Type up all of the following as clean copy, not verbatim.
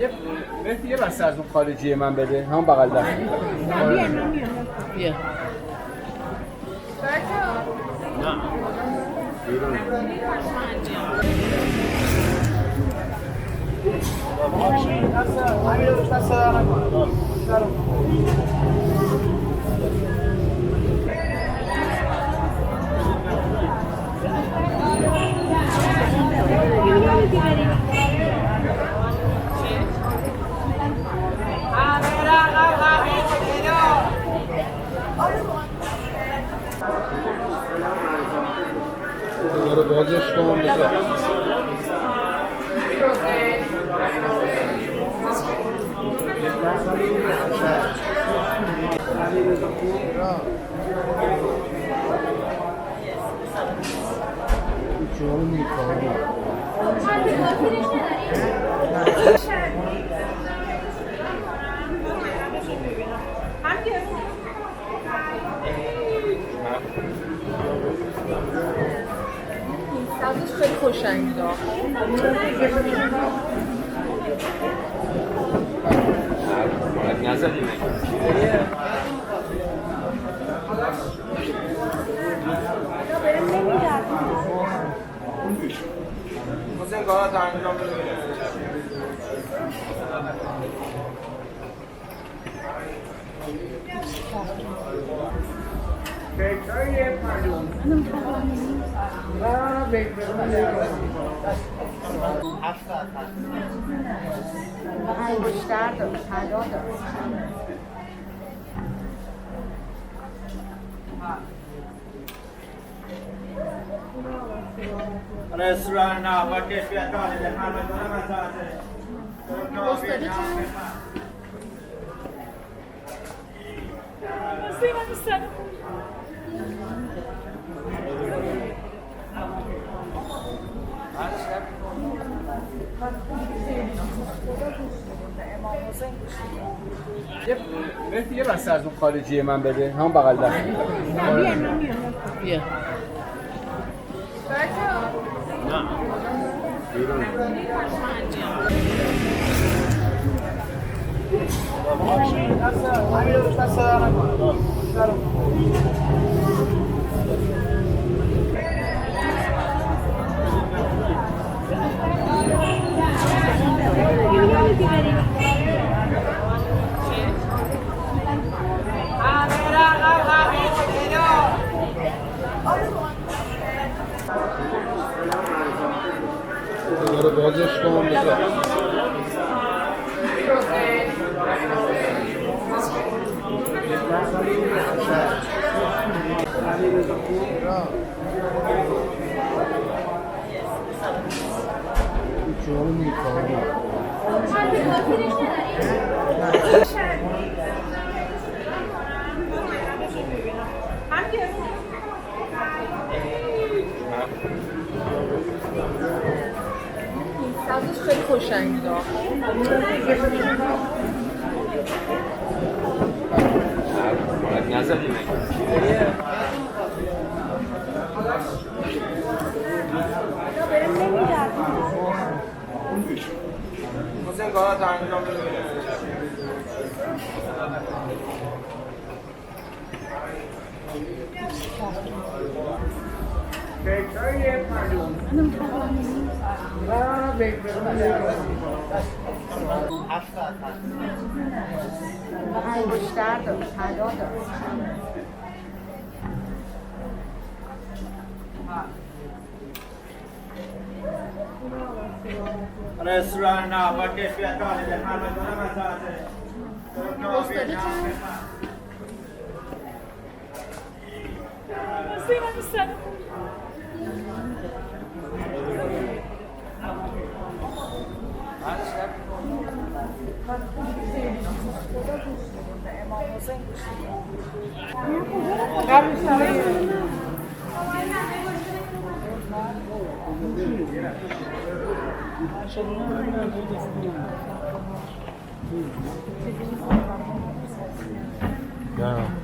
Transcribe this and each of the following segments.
یه بسته از اون خارجی من بده، همون بغل دست. بیا. نه. رو بازش کنم بذار چون میکنم سازش خیلی خوشنگ دار. نزدیم حسین کارا انجام بده. فکرای معلوم انگشتر داره، طلا داره. رستوران با کیفیت عالی در همدان مزاده. یه بسته از اون خارجی من بده، همون بغل دست. بیا. نه. رو بازش کنم بذار چون میکنم سازش خیلی خوشنگ دار. نزدیم حسین کارا انجام بده. فکرای معلوم انگشتر داره، طلا داره. رستوران با کیفیت عالی در همدان مزاده.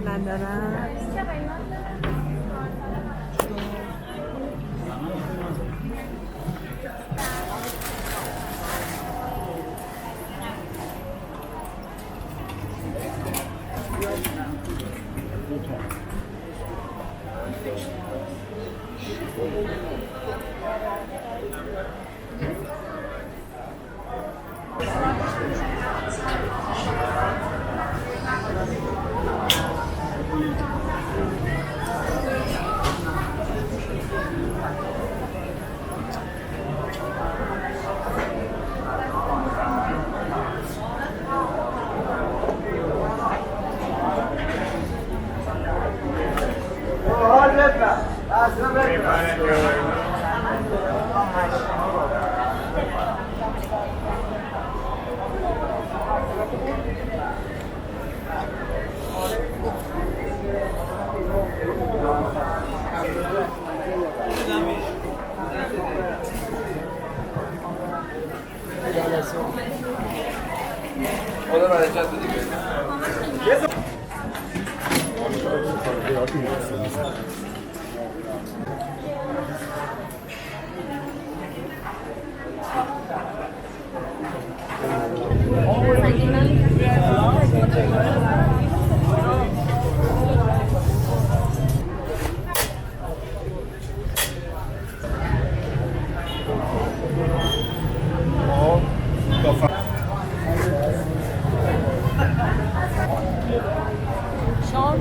ندارم. خدا برکت بده. شام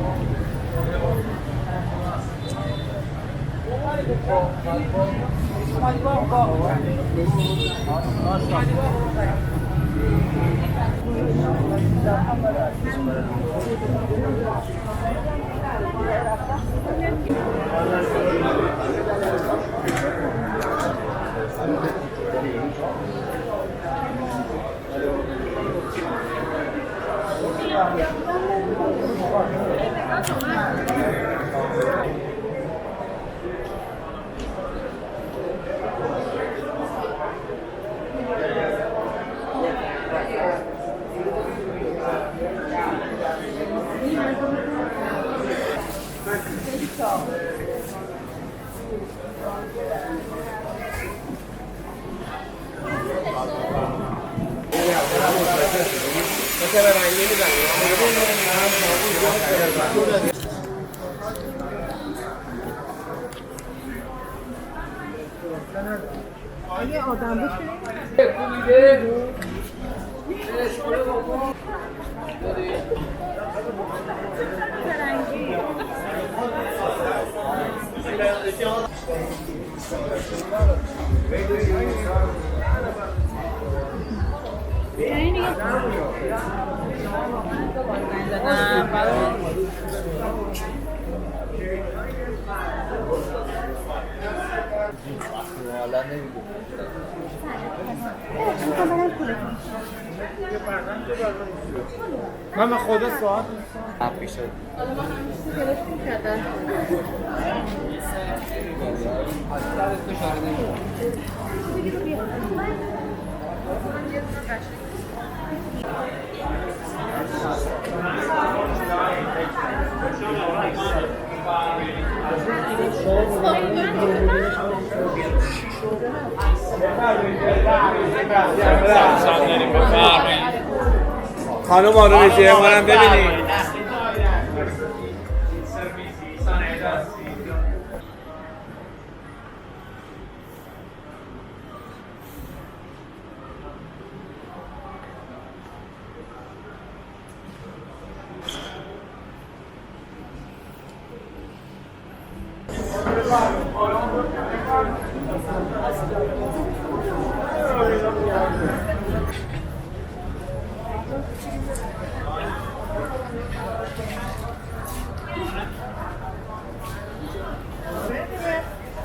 آیا آدم من به خدا سوال خانم آرومشی ما هم ببینید.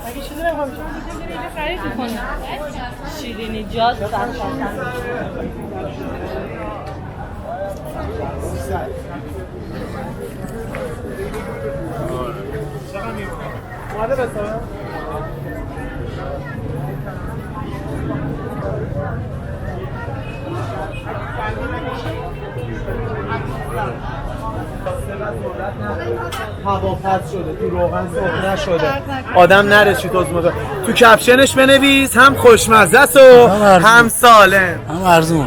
اگه چیزی نمیخوام خرید میکنم شیرینی جاز اومده بسازم هوا پس شده تو روغن سرخ نشده آدم نره چی توز موقع تو کپشنش بنویس هم خوشمزه است و هم سالم هم ارزون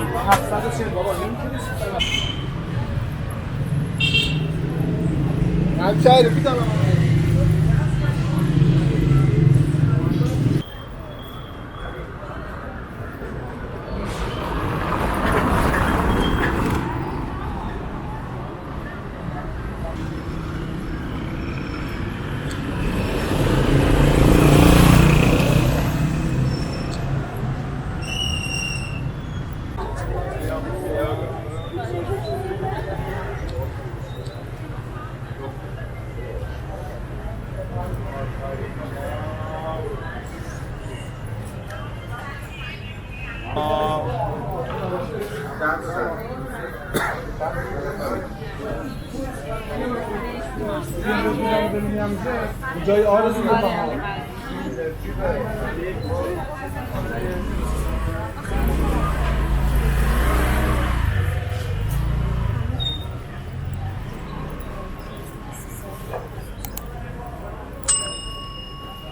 جای آرزو رو